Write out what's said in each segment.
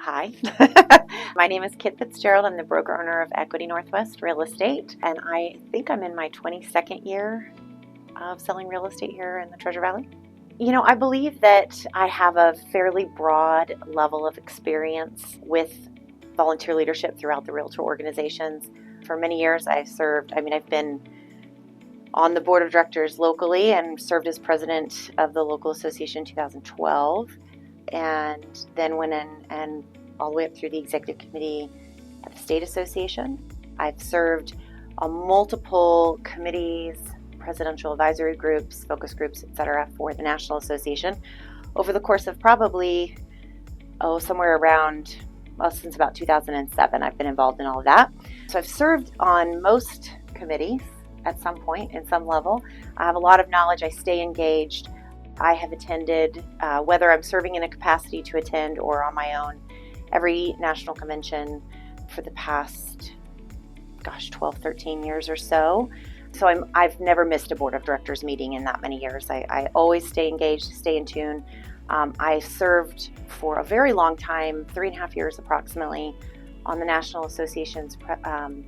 Hi, my name is Fitzgerald. I'm the broker owner of Equity Northwest Real Estate, and I think I'm in my 22nd year of selling real estate here in the Treasure Valley. I believe that I have a fairly broad level of experience with volunteer leadership throughout the realtor organizations. For many years, I've been on the board of directors locally and served as president of the local association in 2012. And then went in and all the way up through the executive committee at the state association. I've served on multiple committees, presidential advisory groups, focus groups, etc. for the National Association over the course of probably, somewhere around, since about 2007, I've been involved in all of that. So I've served on most committees at some point in some level. I have a lot of knowledge. I stay engaged. I have attended, whether I'm serving in a capacity to attend or on my own, every national convention for the past, 12, 13 years or so. So I've never missed a board of directors meeting in that many years. I always stay engaged, stay in tune. I served for a very long time, 3.5 years approximately, on the National Association's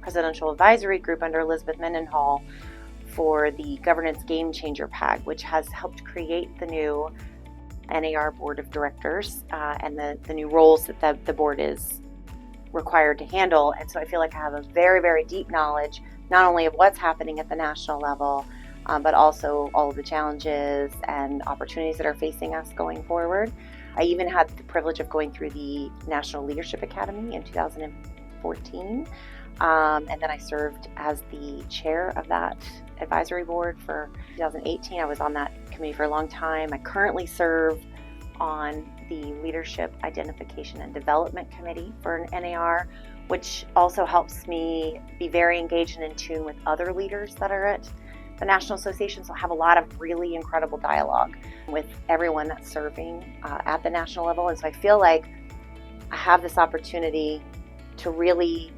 Presidential Advisory Group under Elizabeth Mendenhall for the Governance Game Changer PAG, which has helped create the new NAR Board of Directors and the new roles that the board is required to handle. And so I feel like I have a very, very deep knowledge, not only of what's happening at the national level, but also all of the challenges and opportunities that are facing us going forward. I even had the privilege of going through the National Leadership Academy in 2014. And then I served as the chair of that advisory board for 2018. I was on that committee for a long time. I currently serve on the Leadership Identification and Development Committee for an NAR, which also helps me be very engaged and in tune with other leaders that are at the National Association. So I have a lot of really incredible dialogue with everyone that's serving at the national level. And so I feel like I have this opportunity to really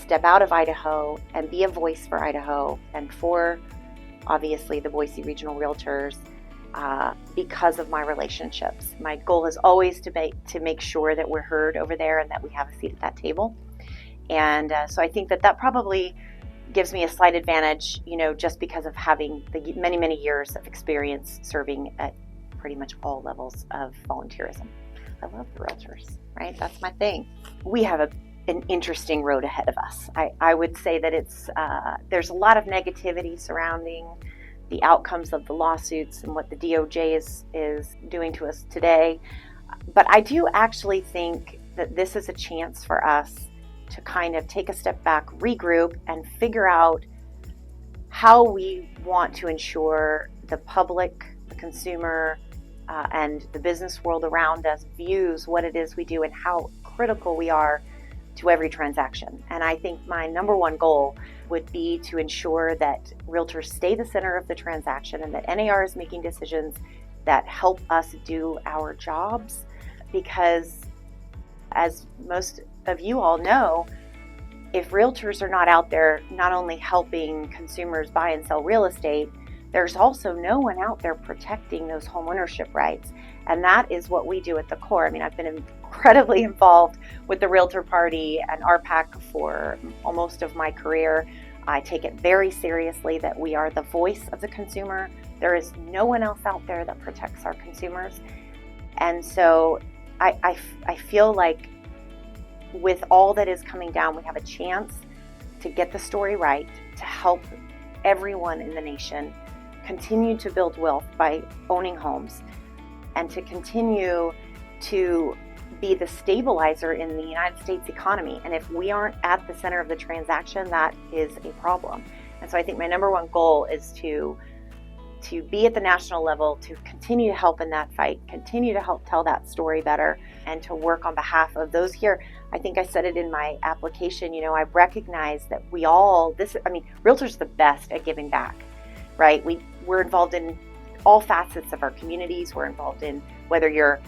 step out of Idaho and be a voice for Idaho and for, obviously, the Boise Regional Realtors because of my relationships. My goal is always to make sure that we're heard over there and that we have a seat at that table. And so I think that probably gives me a slight advantage, just because of having the many, many years of experience serving at pretty much all levels of volunteerism. I love the realtors, right? That's my thing. We have an interesting road ahead of us. I would say that there's a lot of negativity surrounding the outcomes of the lawsuits and what the DOJ is doing to us today. But I do actually think that this is a chance for us to kind of take a step back, regroup, and figure out how we want to ensure the public, the consumer, and the business world around us views what it is we do and how critical we are to every transaction. And I think my number one goal would be to ensure that realtors stay the center of the transaction and that NAR is making decisions that help us do our jobs. Because as most of you all know, if realtors are not out there not only helping consumers buy and sell real estate, there's also no one out there protecting those home ownership rights. And that is what we do at the core. I've been incredibly involved with the Realtor Party and RPAC for almost of my career. I take it very seriously that we are the voice of the consumer. There is no one else out there that protects our consumers. And so I feel like with all that is coming down, we have a chance to get the story right, to help everyone in the nation continue to build wealth by owning homes, and to continue to be the stabilizer in the United States economy. And if we aren't at the center of the transaction, that is a problem. And so I think my number one goal is to be at the national level, to continue to help in that fight, continue to help tell that story better, and to work on behalf of those here. I think I said it in my application, I recognize that realtors are the best at giving back, right? We're involved in all facets of our communities. We're involved in whether you're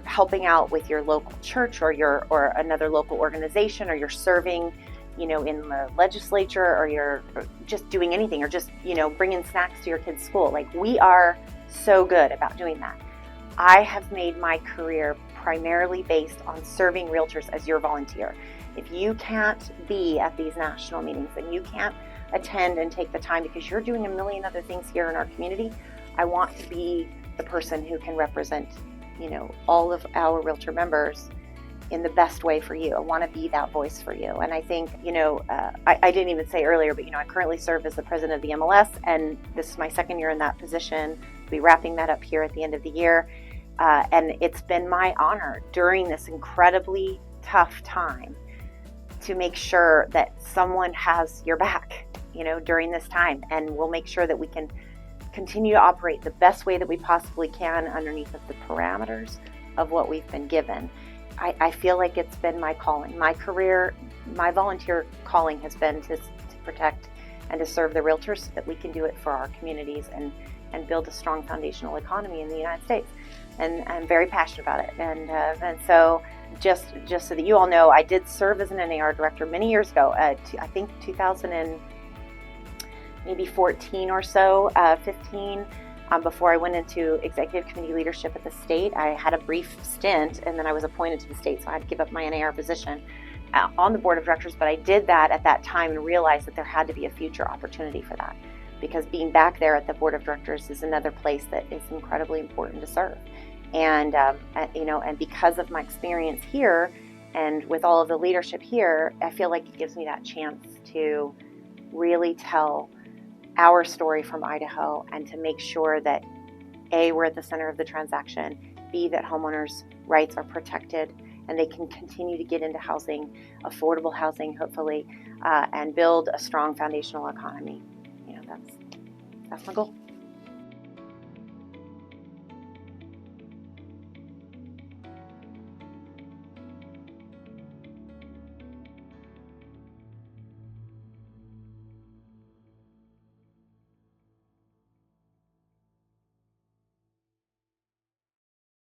helping out with your local church or another local organization, or you're serving in the legislature, or you're just doing anything, or just, bringing snacks to your kids' school. We are so good about doing that. I have made my career primarily based on serving realtors as your volunteer. If you can't be at these national meetings and you can't attend and take the time because you're doing a million other things here in our community, I want to be the person who can represent, all of our realtor members in the best way for you. I want to be that voice for you. And I think, I didn't even say earlier, but, I currently serve as the president of the MLS, and this is my second year in that position. I'll be wrapping that up here at the end of the year. And it's been my honor during this incredibly tough time to make sure that someone has your back, during this time. And we'll make sure that we can continue to operate the best way that we possibly can underneath of the parameters of what we've been given. I feel like it's been my calling. My career, my volunteer calling has been to protect and to serve the realtors so that we can do it for our communities and build a strong foundational economy in the United States. And I'm very passionate about it. And so just so that you all know, I did serve as an NAR director many years ago, I think 2014 or so, 15. Before I went into executive committee leadership at the state, I had a brief stint, and then I was appointed to the state, so I had to give up my NAR position on the board of directors. But I did that at that time and realized that there had to be a future opportunity for that, because being back there at the board of directors is another place that is incredibly important to serve. And and because of my experience here and with all of the leadership here, I feel like it gives me that chance to really tell our story from Idaho, and to make sure that A, we're at the center of the transaction, B, that homeowners' rights are protected and they can continue to get into housing, affordable housing, hopefully, and build a strong foundational economy. That's my goal.